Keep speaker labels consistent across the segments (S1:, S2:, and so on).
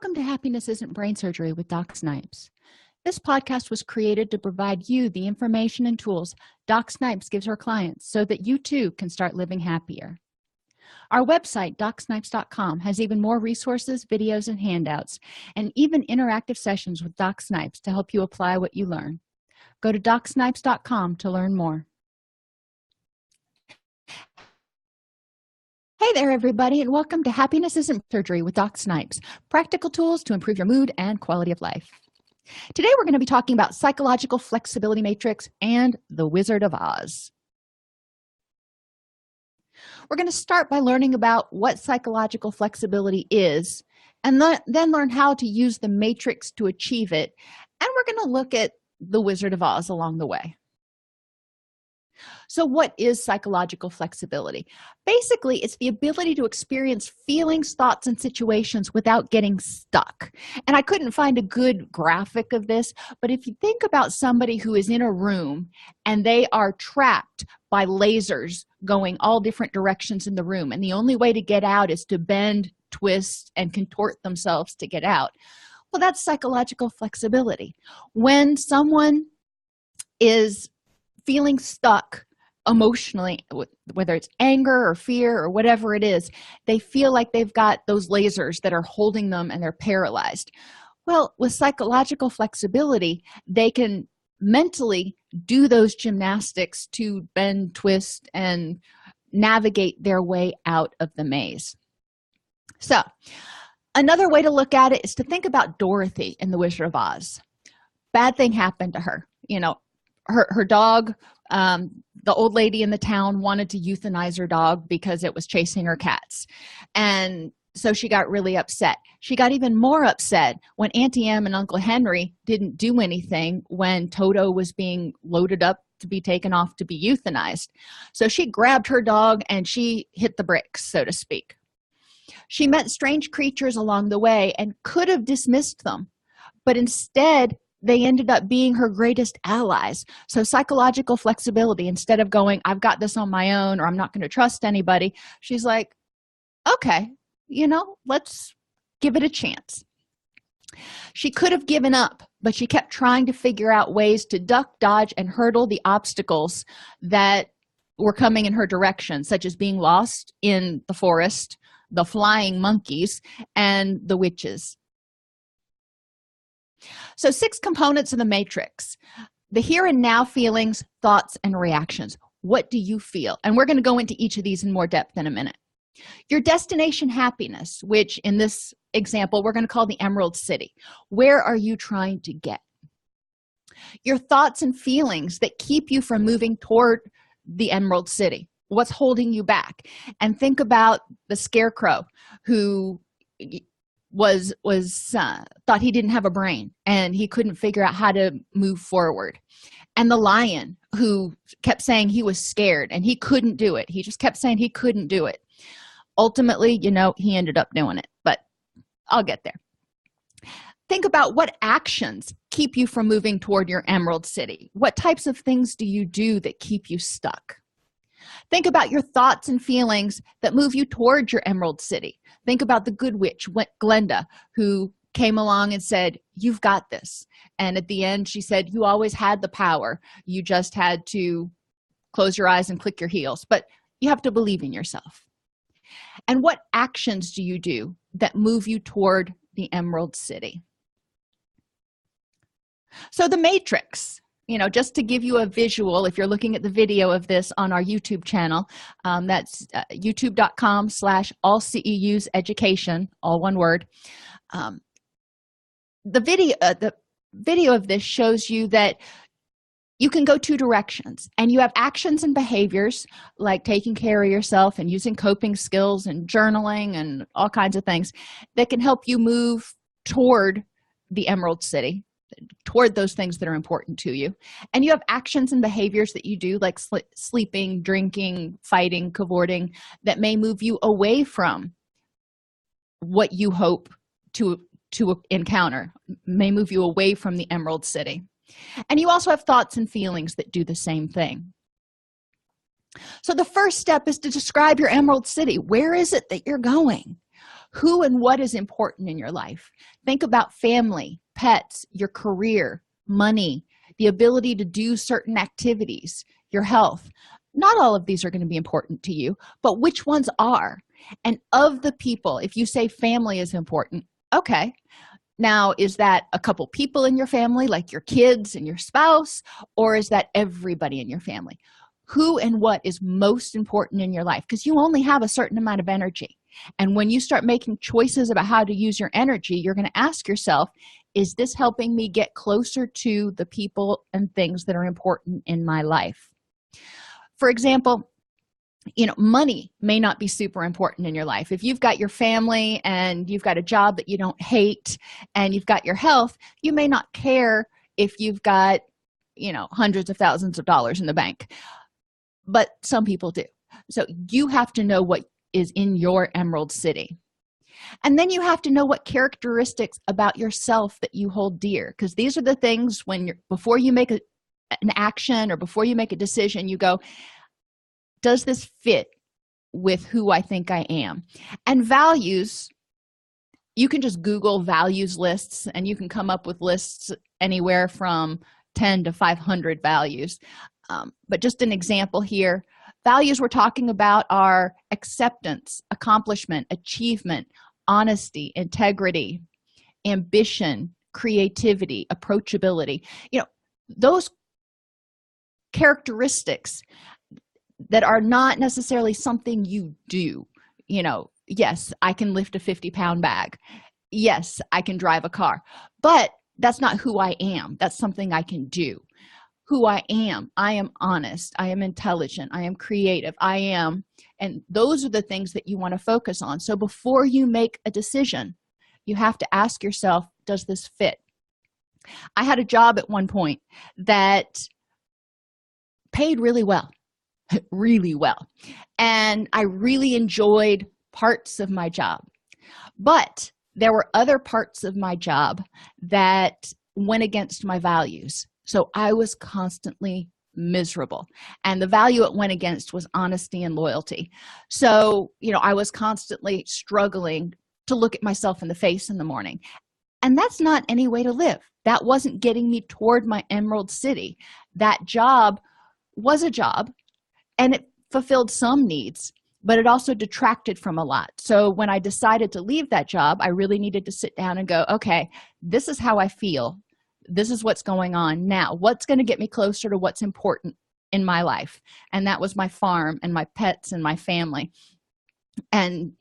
S1: Welcome to Happiness Isn't Brain Surgery with Doc Snipes. This podcast was created to provide you the information and tools Doc Snipes gives her clients so that you too can start living happier. Our website, DocSnipes.com, has even more resources, videos, and handouts, and even interactive sessions with Doc Snipes to help you apply what you learn. Go to DocSnipes.com to learn more. Hey there, everybody, and welcome to Happiness Isn't Surgery with Doc Snipes, practical tools to improve your mood and quality of life. Today, we're going to be talking about psychological flexibility matrix and the Wizard of Oz. We're going to start by learning about what psychological flexibility is, and then learn how to use the matrix to achieve it, and we're going to look at the Wizard of Oz along the way. So what is psychological flexibility? Basically, it's the ability to experience feelings, thoughts, and situations without getting stuck. And I couldn't find a good graphic of this, but if you think about somebody who is in a room and they are trapped by lasers going all different directions in the room, and the only way to get out is to bend, twist, and contort themselves to get out. Well, that's psychological flexibility. When someone is feeling stuck emotionally, whether it's anger or fear or whatever it is, they feel like they've got those lasers that are holding them and they're paralyzed. Well, with psychological flexibility, they can mentally do those gymnastics to bend, twist, and navigate their way out of the maze. So, another way to look at it is to think about Dorothy in The Wizard of Oz. Bad thing happened to her. Her dog, the old lady in the town wanted to euthanize her dog because it was chasing her cats. And so she got really upset. She got even more upset when Auntie Em and Uncle Henry didn't do anything when Toto was being loaded up to be taken off to be euthanized. So she grabbed her dog and she hit the bricks, so to speak. She met strange creatures along the way and could have dismissed them, but instead they ended up being her greatest allies. So psychological flexibility, instead of going, I've got this on my own, or I'm not going to trust anybody, she's like, okay, let's give it a chance. She could have given up, but she kept trying to figure out ways to duck, dodge, and hurdle the obstacles that were coming in her direction, such as being lost in the forest, the flying monkeys, and the witches. So 6 components of the matrix: the here and now feelings, thoughts, and reactions. What do you feel? And we're going to go into each of these in more depth in a minute. Your destination happiness, which in this example, we're going to call the Emerald City. Where are you trying to get? Your thoughts and feelings that keep you from moving toward the Emerald City. What's holding you back? And think about the scarecrow who thought he didn't have a brain and he couldn't figure out how to move forward, and the lion who kept saying he was scared and he couldn't do it. He just kept saying he couldn't do it. Ultimately, he ended up doing it, but I'll get there. Think about what actions keep you from moving toward your Emerald City. What types of things do you do that keep you stuck? Think about your thoughts and feelings that move you toward your Emerald City. Think about the good witch, Glenda, who came along and said, you've got this. And at the end, she said, you always had the power. You just had to close your eyes and click your heels. But you have to believe in yourself. And what actions do you do that move you toward the Emerald City? So the matrix. Just to give you a visual, if you're looking at the video of this on our YouTube channel, that's youtube.com/allceuseducation, all one word. The video of this shows you that you can go 2 directions, and you have actions and behaviors like taking care of yourself and using coping skills and journaling and all kinds of things that can help you move toward the Emerald City, toward those things that are important to you. And you have actions and behaviors that you do like sleeping, drinking, fighting, cavorting, that may move you away from what you hope to encounter, may move you away from the Emerald City. And you also have thoughts and feelings that do the same thing. So the first step is to describe your Emerald City. Where is it that you're going? Who and what is important in your life? Think about family, pets, your career, money, the ability to do certain activities, your health. Not all of these are going to be important to you, but which ones are? And of the people, if you say family is important, okay, now is that a couple people in your family, like your kids and your spouse, or is that everybody in your family? Who and what is most important in your life? Because you only have a certain amount of energy. And when you start making choices about how to use your energy, you're going to ask yourself, is this helping me get closer to the people and things that are important in my life? For example, money may not be super important in your life. If you've got your family and you've got a job that you don't hate and you've got your health, you may not care if you've got, hundreds of thousands of dollars in the bank. But some people do. So you have to know what is in your emerald city. And then you have to know what characteristics about yourself that you hold dear, because these are the things before you make an action or before you make a decision, you go, does this fit with who I think I am? And values, you can just Google values lists and you can come up with lists anywhere from 10 to 500 values. But just an example here, values we're talking about are acceptance, accomplishment, achievement, honesty, integrity, ambition, creativity, approachability. Those characteristics that are not necessarily something you do. Yes, I can lift a 50-pound bag. Yes, I can drive a car. But that's not who I am. That's something I can do. Who I am honest, I am intelligent, I am creative, and those are the things that you want to focus on. So before you make a decision, you have to ask yourself, does this fit? I had a job at one point that paid really well, really well, and I really enjoyed parts of my job. But there were other parts of my job that went against my values. So I was constantly miserable. And the value it went against was honesty and loyalty. So, I was constantly struggling to look at myself in the face in the morning. And that's not any way to live. That wasn't getting me toward my emerald city. That job was a job and it fulfilled some needs, but it also detracted from a lot. So when I decided to leave that job, I really needed to sit down and go, okay, this is how I feel. This is what's going on now. What's going to get me closer to what's important in my life? And that was my farm and my pets and my family and,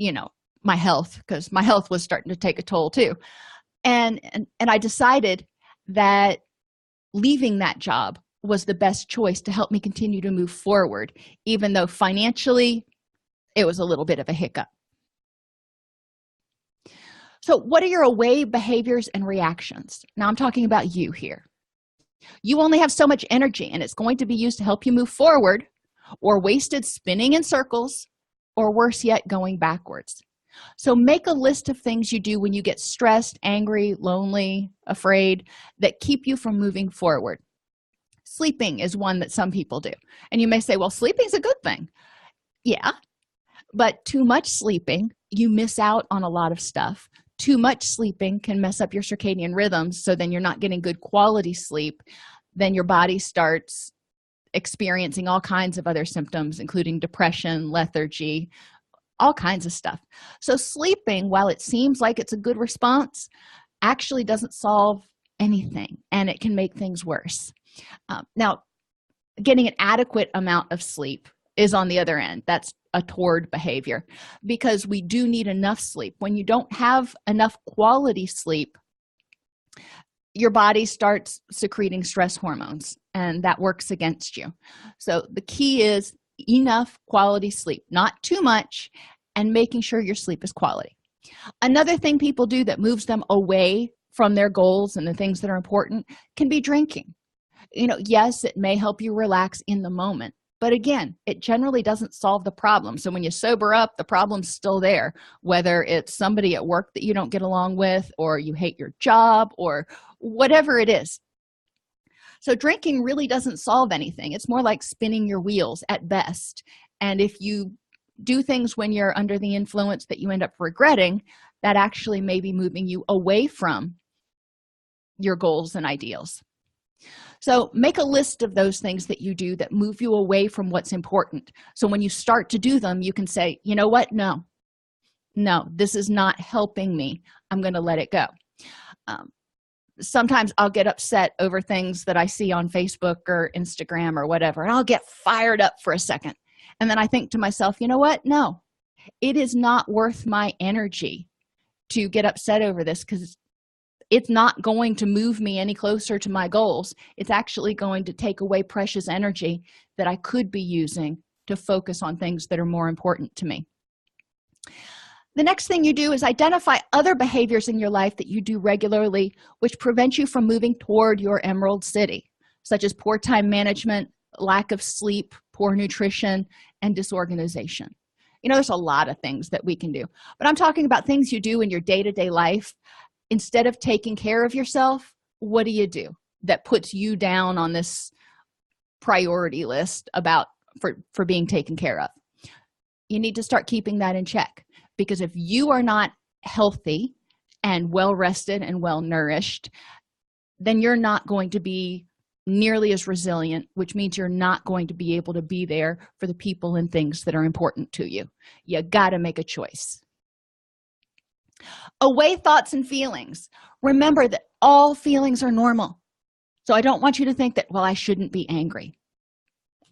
S1: my health, because my health was starting to take a toll too. And I decided that leaving that job was the best choice to help me continue to move forward, even though financially it was a little bit of a hiccup. So what are your away behaviors and reactions? Now I'm talking about you here. You only have so much energy, and it's going to be used to help you move forward or wasted spinning in circles, or worse yet, going backwards. So make a list of things you do when you get stressed, angry, lonely, afraid, that keep you from moving forward. Sleeping is one that some people do. And you may say, well, sleeping's a good thing. Yeah, but too much sleeping, you miss out on a lot of stuff. Too much sleeping can mess up your circadian rhythms, so then you're not getting good quality sleep. Then your body starts experiencing all kinds of other symptoms, including depression, lethargy, all kinds of stuff. So sleeping, while it seems like it's a good response, actually doesn't solve anything, and it can make things worse. Now, getting an adequate amount of sleep is on the other end. That's a toward behavior, because we do need enough sleep. When you don't have enough quality sleep, your body starts secreting stress hormones, and that works against you. So the key is enough quality sleep, not too much, and making sure your sleep is quality. Another thing people do that moves them away from their goals and the things that are important can be drinking. Yes, it may help you relax in the moment, but again, it generally doesn't solve the problem. So when you sober up, the problem's still there, whether it's somebody at work that you don't get along with, or you hate your job, or whatever it is. So drinking really doesn't solve anything. It's more like spinning your wheels at best. And if you do things when you're under the influence that you end up regretting, that actually may be moving you away from your goals and ideals. So make a list of those things that you do that move you away from what's important. So when you start to do them, you can say, you know what? No, this is not helping me. I'm going to let it go. Sometimes I'll get upset over things that I see on Facebook or Instagram or whatever, and I'll get fired up for a second. And then I think to myself, you know what? No, it is not worth my energy to get upset over this, because it's not going to move me any closer to my goals. It's actually going to take away precious energy that I could be using to focus on things that are more important to me. The next thing you do is identify other behaviors in your life that you do regularly which prevent you from moving toward your emerald city, such as poor time management, lack of sleep, poor nutrition, and disorganization. There's a lot of things that we can do, but I'm talking about things you do in your day-to-day life. Instead of taking care of yourself, what do you do that puts you down on this priority list for being taken care of? You need to start keeping that in check, because if you are not healthy and well-rested and well-nourished, then you're not going to be nearly as resilient, which means you're not going to be able to be there for the people and things that are important to you. You got to make a choice. Weigh thoughts and feelings. Remember that all feelings are normal. So I don't want you to think that, well, I shouldn't be angry.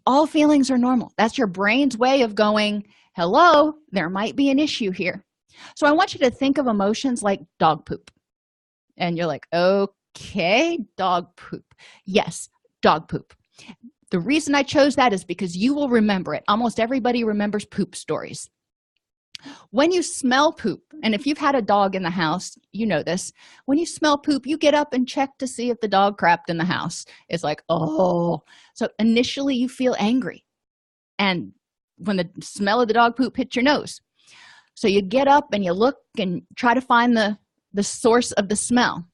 S1: All feelings are normal. That's your brain's way of going, hello, there might be an issue here. So I want you to think of emotions like dog poop. And you're like, okay, dog poop. Yes, dog poop. The reason I chose that is because you will remember it. Almost everybody remembers poop stories. When you smell poop, and if you've had a dog in the house, you know this. When you smell poop, you get up and check to see if the dog crapped in the house. It's like, oh. So initially you feel angry. And when the smell of the dog poop hits your nose. So you get up and you look and try to find the source of the smell.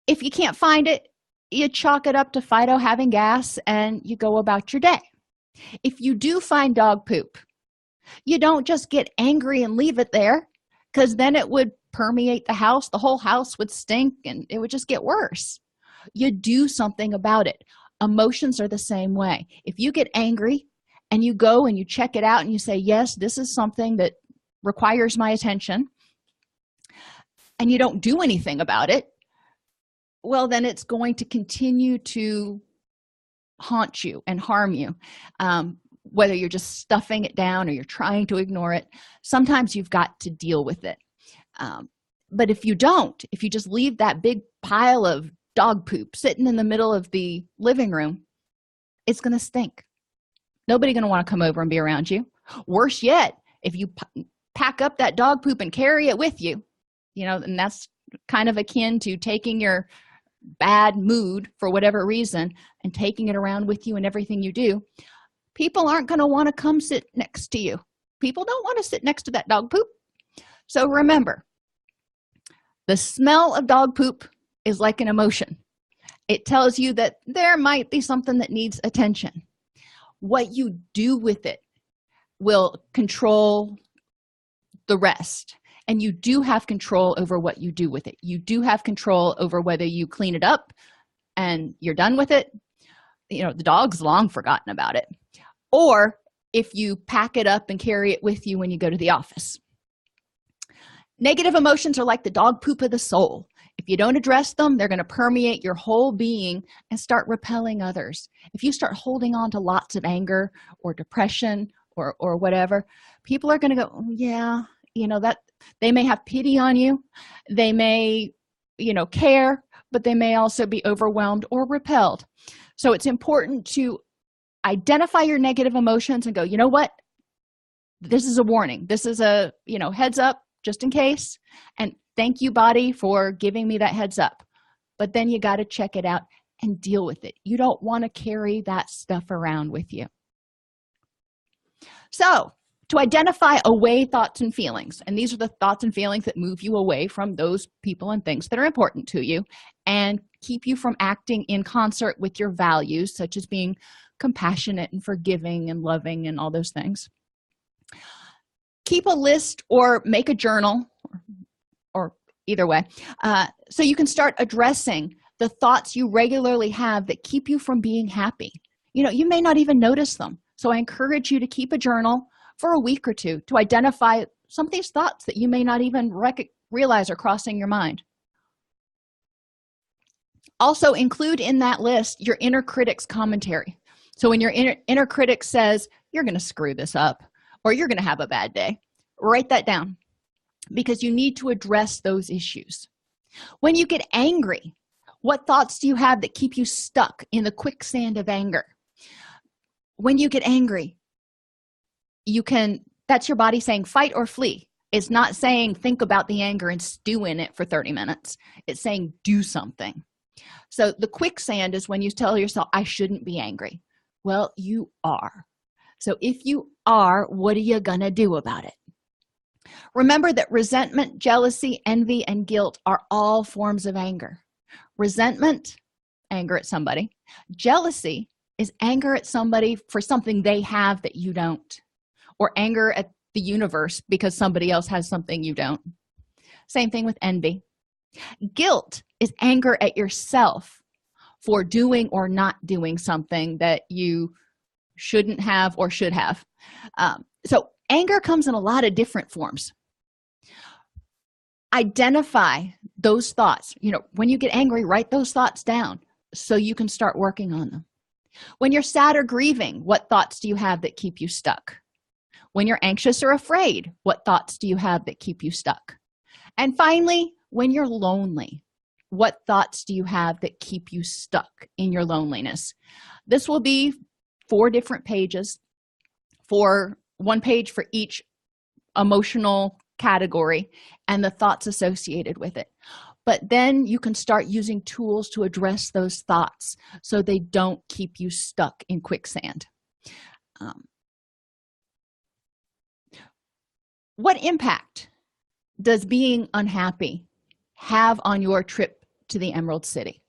S1: If you can't find it, you chalk it up to Fido having gas and you go about your day. If you do find dog poop, you don't just get angry and leave it there, because then it would permeate the house. The whole house would stink and it would just get worse. You do something about it. Emotions are the same way. If you get angry and you go and you check it out and you say, yes, this is something that requires my attention, and you don't do anything about it, well, then it's going to continue to haunt you and harm you. Whether you're just stuffing it down or you're trying to ignore it, sometimes you've got to deal with it. But if you don't, if you just leave that big pile of dog poop sitting in the middle of the living room, it's going to stink. Nobody's going to want to come over and be around you. Worse yet, if you pack up that dog poop and carry it with you, and that's kind of akin to taking your bad mood for whatever reason and taking it around with you in everything you do. People aren't going to want to come sit next to you. People don't want to sit next to that dog poop. So remember, the smell of dog poop is like an emotion. It tells you that there might be something that needs attention. What you do with it will control the rest. And you do have control over what you do with it. You do have control over whether you clean it up and you're done with it. The dog's long forgotten about it. Or if you pack it up and carry it with you when you go to the office. Negative emotions are like the dog poop of the soul. If you don't address them, they're going to permeate your whole being and start repelling others. If you start holding on to lots of anger or depression or whatever, people are going to go, oh, yeah, that they may have pity on you. They may, care, but they may also be overwhelmed or repelled. So it's important to identify your negative emotions and go, you know what? This is a warning. This is a, heads up just in case. And thank you, body, for giving me that heads up. But then you got to check it out and deal with it. You don't want to carry that stuff around with you. So to identify away thoughts and feelings, and these are the thoughts and feelings that move you away from those people and things that are important to you and keep you from acting in concert with your values, such as being compassionate and forgiving and loving and all those things. Keep a list or make a journal, or either way, so you can start addressing the thoughts you regularly have that keep you from being happy. You may not even notice them. So I encourage you to keep a journal for a week or two to identify some of these thoughts that you may not even realize are crossing your mind. Also, include in that list your inner critic's commentary. So when your inner critic says, you're going to screw this up, or you're going to have a bad day, write that down, because you need to address those issues. When you get angry, what thoughts do you have that keep you stuck in the quicksand of anger? When you get angry, that's your body saying fight or flee. It's not saying think about the anger and stew in it for 30 minutes. It's saying do something. So the quicksand is when you tell yourself, I shouldn't be angry. Well, you are. So if you are, what are you gonna do about it? Remember that resentment, jealousy, envy, and guilt are all forms of anger. Resentment, anger at somebody. Jealousy is anger at somebody for something they have that you don't, or anger at the universe because somebody else has something you don't. Same thing with envy. Guilt is anger at yourself for doing or not doing something that you shouldn't have or should have. So anger comes in a lot of different forms. Identify those thoughts. When you get angry, write those thoughts down so you can start working on them. When you're sad or grieving, what thoughts do you have that keep you stuck? When you're anxious or afraid, what thoughts do you have that keep you stuck? And finally, when you're lonely, what thoughts do you have that keep you stuck in your loneliness? This will be 4 different pages, for 1 page for each emotional category and the thoughts associated with it. But then you can start using tools to address those thoughts so they don't keep you stuck in quicksand. What impact does being unhappy have on your trip to the Emerald City?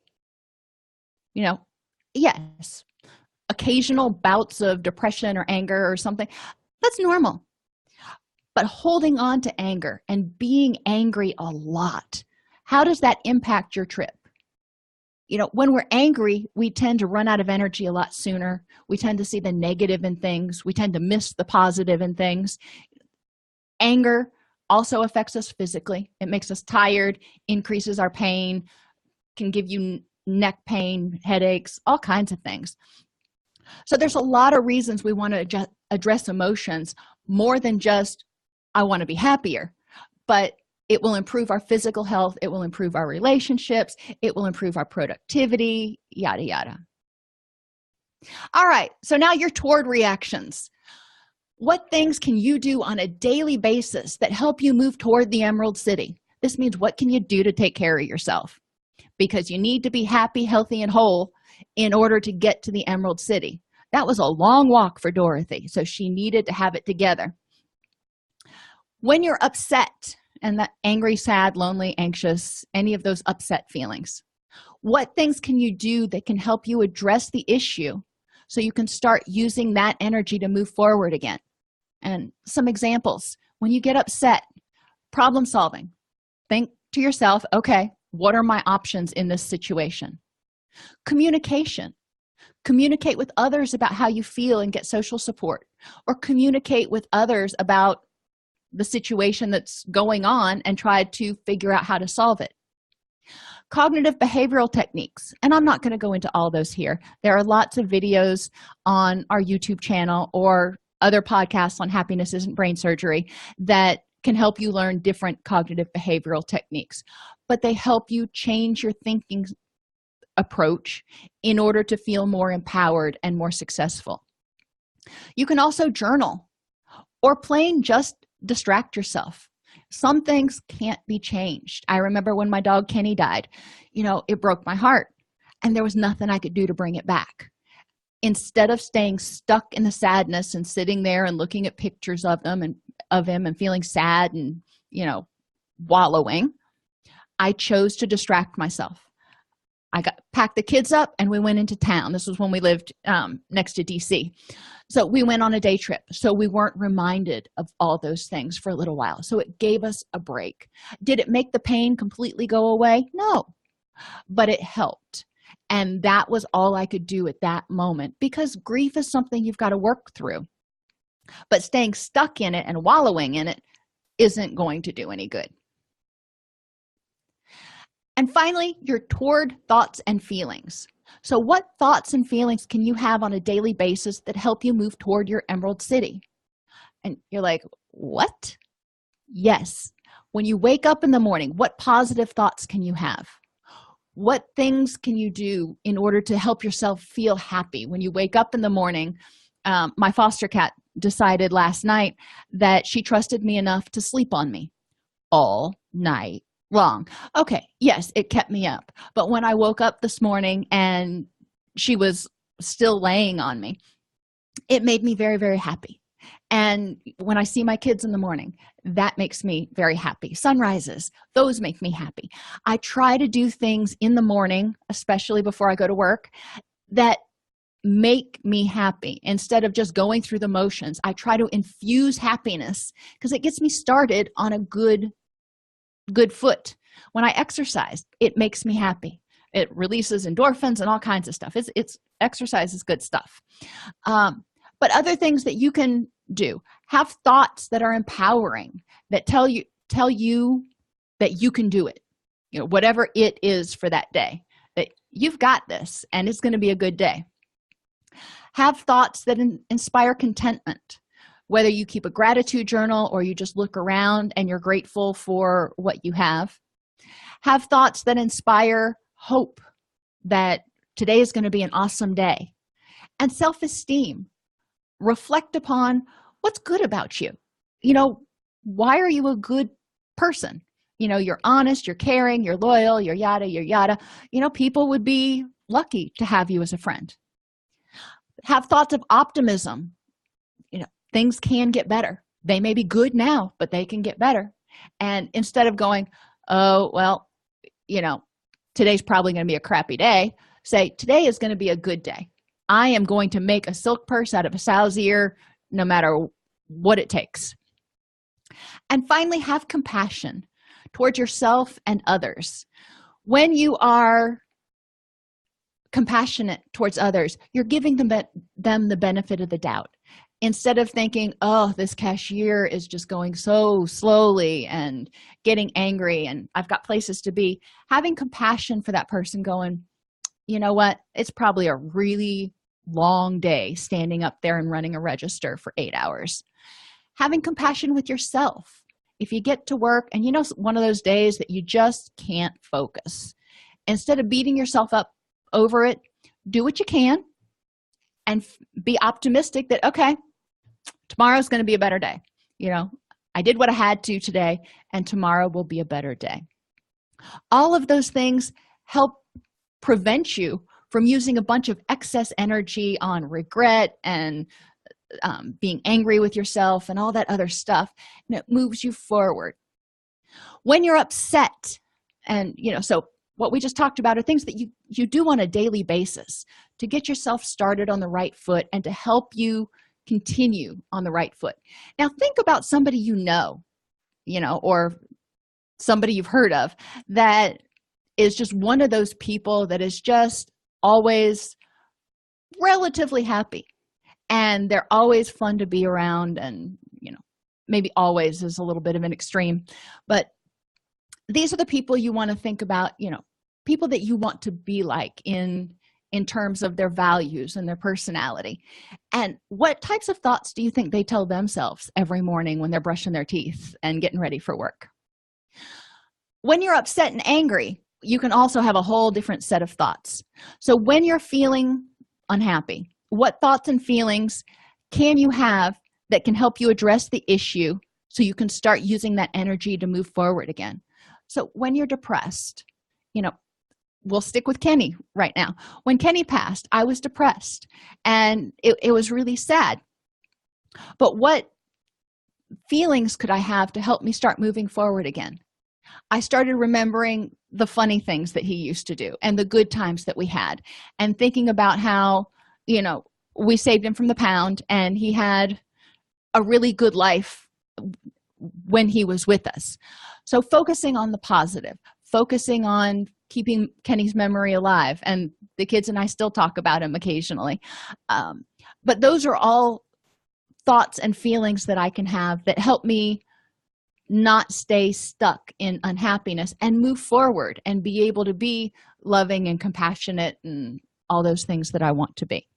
S1: Yes, occasional bouts of depression or anger or something, that's normal. But holding on to anger and being angry a lot, how does that impact your trip? When we're angry, we tend to run out of energy a lot sooner. We tend to see the negative in things. We tend to miss the positive in things. Anger also affects us physically. It makes us tired, increases our pain, can give you neck pain, headaches, all kinds of things. So there's a lot of reasons we want to address emotions more than just, I want to be happier, but it will improve our physical health. It will improve our relationships. It will improve our productivity, yada, yada. All right, so now your toward reactions. What things can you do on a daily basis that help you move toward the Emerald City? This means what can you do to take care of yourself? Because you need to be happy, healthy, and whole in order to get to the Emerald City. That was a long walk for Dorothy, so she needed to have it together. When you're upset, and that angry, sad, lonely, anxious, any of those upset feelings, what things can you do that can help you address the issue so you can start using that energy to move forward again? And some examples: when you get upset, problem solving. Think to yourself, okay, what are my options in this situation? Communication. Communicate with others about how you feel and get social support, or communicate with others about the situation that's going on and try to figure out how to solve it. Cognitive behavioral techniques, and I'm not going to go into all those here. There are lots of videos on our YouTube channel or other podcasts on Happiness Isn't Brain Surgery that can help you learn different cognitive behavioral techniques, but they help you change your thinking approach in order to feel more empowered and more successful. You can also journal, or plain just distract yourself. Some things can't be changed. I remember when my dog Kenny died, it broke my heart, and there was nothing I could do to bring it back. Instead of staying stuck in the sadness and sitting there and looking at pictures of him and feeling sad and wallowing, I chose to distract myself. I got packed the kids up and we went into town. This was when we lived next to DC. So we went on a day trip. So we weren't reminded of all those things for a little while. So it gave us a break. Did it make the pain completely go away? No, but it helped. And that was all I could do at that moment, because grief is something you've got to work through. But staying stuck in it and wallowing in it isn't going to do any good. And finally, your toward thoughts and feelings. So what thoughts and feelings can you have on a daily basis that help you move toward your Emerald City? And you're like, what? Yes. When you wake up in the morning, what positive thoughts can you have? What things can you do in order to help yourself feel happy when you wake up in the morning? My foster cat decided last night that she trusted me enough to sleep on me all night long. Okay, yes, it kept me up. But when I woke up this morning and she was still laying on me, it made me very, very happy. And when I see my kids in the morning, that makes me very happy. Sunrises, those make me happy. I try to do things in the morning, especially before I go to work, that make me happy. Instead of just going through the motions, I try to infuse happiness because it gets me started on a good foot. When I exercise, it makes me happy. It releases endorphins and all kinds of stuff. It's exercise is good stuff. But other things that you can do, have thoughts that are empowering, that tell you that you can do it. Whatever it is for that day, that you've got this and it's going to be a good day. Have thoughts that inspire contentment, whether you keep a gratitude journal or you just look around and you're grateful for what you have. Have thoughts that inspire hope, that today is going to be an awesome day. And self-esteem. Reflect upon what's good about you. Why are you a good person? You're honest, you're caring, you're loyal, you're yada, you're yada. People would be lucky to have you as a friend. Have thoughts of optimism. Things can get better. They may be good now, but they can get better. And instead of going, oh, well, today's probably going to be a crappy day, say, today is going to be a good day. I am going to make a silk purse out of a sow's ear, no matter what it takes. And finally, have compassion towards yourself and others. When you are compassionate towards others, you're giving them the benefit of the doubt. Instead of thinking, oh, this cashier is just going so slowly and getting angry and I've got places to be, having compassion for that person, going, you know what, it's probably a really long day standing up there and running a register for 8 hours. Having compassion with yourself. If you get to work and one of those days that you just can't focus, instead of beating yourself up over it, do what you can and be optimistic that, okay, tomorrow's going to be a better day. I did what I had to today, and tomorrow will be a better day. All of those things help prevent you from using a bunch of excess energy on regret and being angry with yourself and all that other stuff, and it moves you forward. When you're upset, and so what we just talked about are things that you do on a daily basis to get yourself started on the right foot and to help you continue on the right foot. Now think about somebody or somebody you've heard of that is just one of those people that is just always relatively happy, and they're always fun to be around. And maybe always is a little bit of an extreme, but these are the people you want to think about, people that you want to be like in terms of their values and their personality. And what types of thoughts do you think they tell themselves every morning when they're brushing their teeth and getting ready for work? When you're upset and angry, you can also have a whole different set of thoughts. So when you're feeling unhappy, what thoughts and feelings can you have that can help you address the issue so you can start using that energy to move forward again? So when you're depressed, we'll stick with Kenny right now. When Kenny passed, I was depressed and it was really sad. But what feelings could I have to help me start moving forward again? I started remembering the funny things that he used to do and the good times that we had, and thinking about how, we saved him from the pound and he had a really good life when he was with us. So focusing on the positive, focusing on keeping Kenny's memory alive, and the kids and I still talk about him occasionally. But those are all thoughts and feelings that I can have that help me not stay stuck in unhappiness and move forward and be able to be loving and compassionate and all those things that I want to be.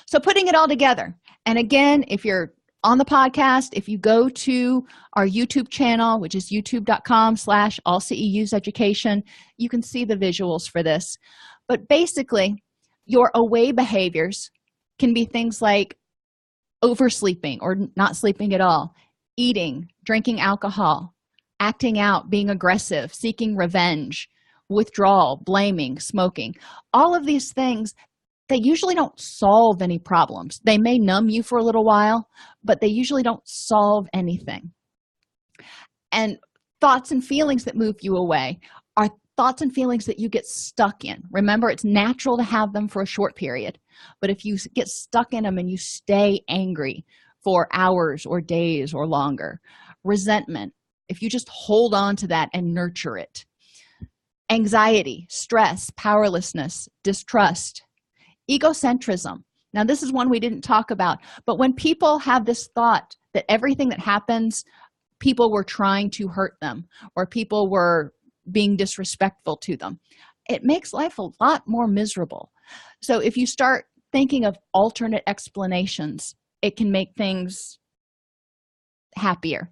S1: So putting it all together, and again, if you're on the podcast, if you go to our YouTube channel, which is youtube.com/allceuseducation, you can see the visuals for this. But basically, your away behaviors can be things like oversleeping or not sleeping at all, eating, drinking alcohol, acting out, being aggressive, seeking revenge, withdrawal, blaming, smoking. All of these things, they usually don't solve any problems. They may numb you for a little while, but they usually don't solve anything. And thoughts and feelings that move you away are thoughts and feelings that you get stuck in. Remember, it's natural to have them for a short period, but if you get stuck in them and you stay angry for hours or days or longer, resentment, if you just hold on to that and nurture it, anxiety, stress, powerlessness, distrust, egocentrism. Now, this is one we didn't talk about, but when people have this thought that everything that happens, people were trying to hurt them or people were being disrespectful to them, it makes life a lot more miserable. So if you start thinking of alternate explanations, it can make things happier.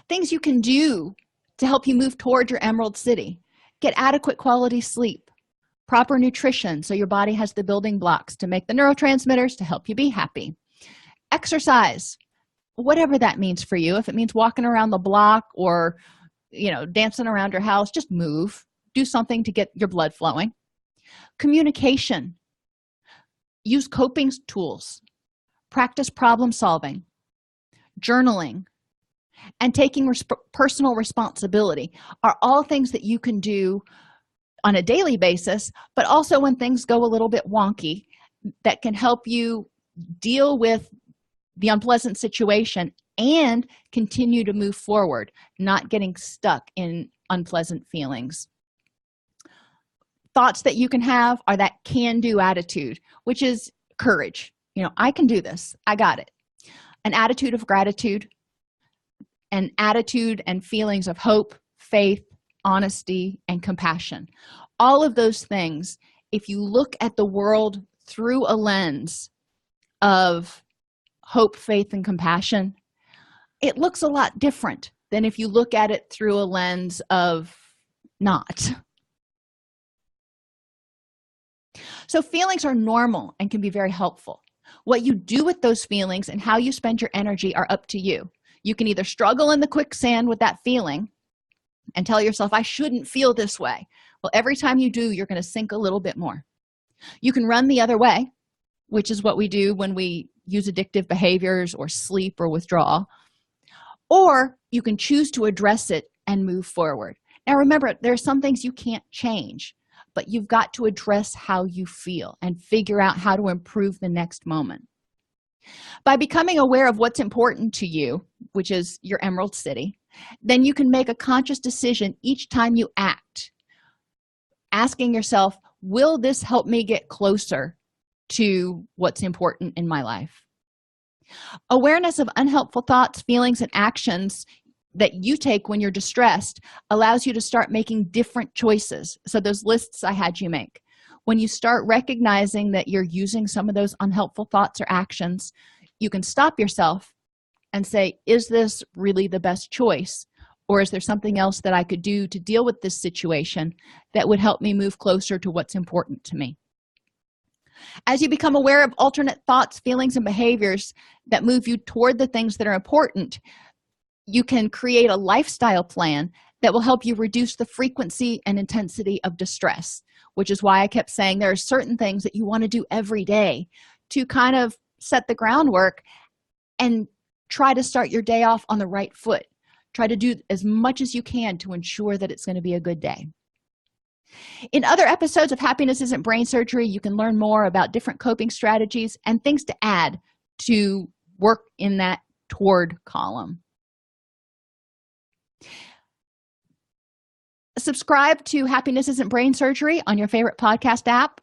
S1: Things you can do to help you move toward your Emerald City: get adequate quality sleep, proper nutrition so your body has the building blocks to make the neurotransmitters to help you be happy, exercise, whatever that means for you. If it means walking around the block or dancing around your house, just move, do something to get your blood flowing. Communication, use coping tools, practice problem solving, journaling, and taking personal responsibility are all things that you can do on a daily basis, but also when things go a little bit wonky, that can help you deal with the unpleasant situation and continue to move forward, not getting stuck in unpleasant feelings. Thoughts that you can have are that can-do attitude, which is courage. I can do this. I got it. An attitude of gratitude, an attitude and feelings of hope, faith, honesty, and compassion. All of those things, if you look at the world through a lens of hope, faith, and compassion, it looks a lot different than if you look at it through a lens of not. So feelings are normal and can be very helpful. What you do with those feelings and how you spend your energy are up to you. You can either struggle in the quicksand with that feeling and tell yourself, I shouldn't feel this way. Well, every time you do, you're going to sink a little bit more. You can run the other way, which is what we do when we use addictive behaviors or sleep or withdrawal. Or you can choose to address it and move forward. Now, remember, there are some things you can't change, but you've got to address how you feel and figure out how to improve the next moment. By becoming aware of what's important to you, which is your Emerald City, then you can make a conscious decision each time you act, asking yourself, will this help me get closer to what's important in my life? Awareness of unhelpful thoughts, feelings, and actions that you take when you're distressed allows you to start making different choices. So those lists I had you make. When you start recognizing that you're using some of those unhelpful thoughts or actions, you can stop yourself and say, is this really the best choice? Or is there something else that I could do to deal with this situation that would help me move closer to what's important to me? As you become aware of alternate thoughts, feelings, and behaviors that move you toward the things that are important, you can create a lifestyle plan that will help you reduce the frequency and intensity of distress, which is why I kept saying there are certain things that you want to do every day to kind of set the groundwork and try to start your day off on the right foot. Try to do as much as you can to ensure that it's going to be a good day. In other episodes of Happiness Isn't Brain Surgery, you can learn more about different coping strategies and things to add to work in that toward column. Subscribe to Happiness Isn't Brain Surgery on your favorite podcast app.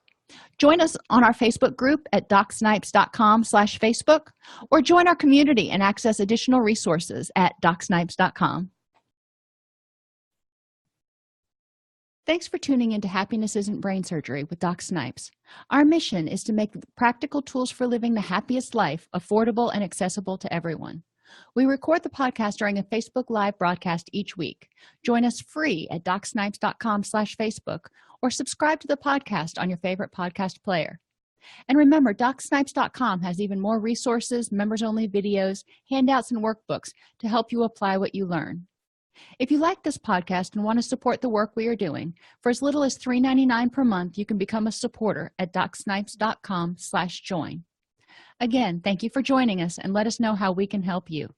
S1: Join us on our Facebook group at docsnipes.com/Facebook, or join our community and access additional resources at docsnipes.com. Thanks for tuning into Happiness Isn't Brain Surgery with Doc Snipes. Our mission is to make practical tools for living the happiest life affordable and accessible to everyone. We record the podcast during a Facebook Live broadcast each week. Join us free at docsnipes.com/Facebook, or subscribe to the podcast on your favorite podcast player. And remember, docsnipes.com has even more resources, members-only videos, handouts, and workbooks to help you apply what you learn. If you like this podcast and want to support the work we are doing, for as little as $3.99 per month, you can become a supporter at docsnipes.com/join. Again, thank you for joining us, and let us know how we can help you.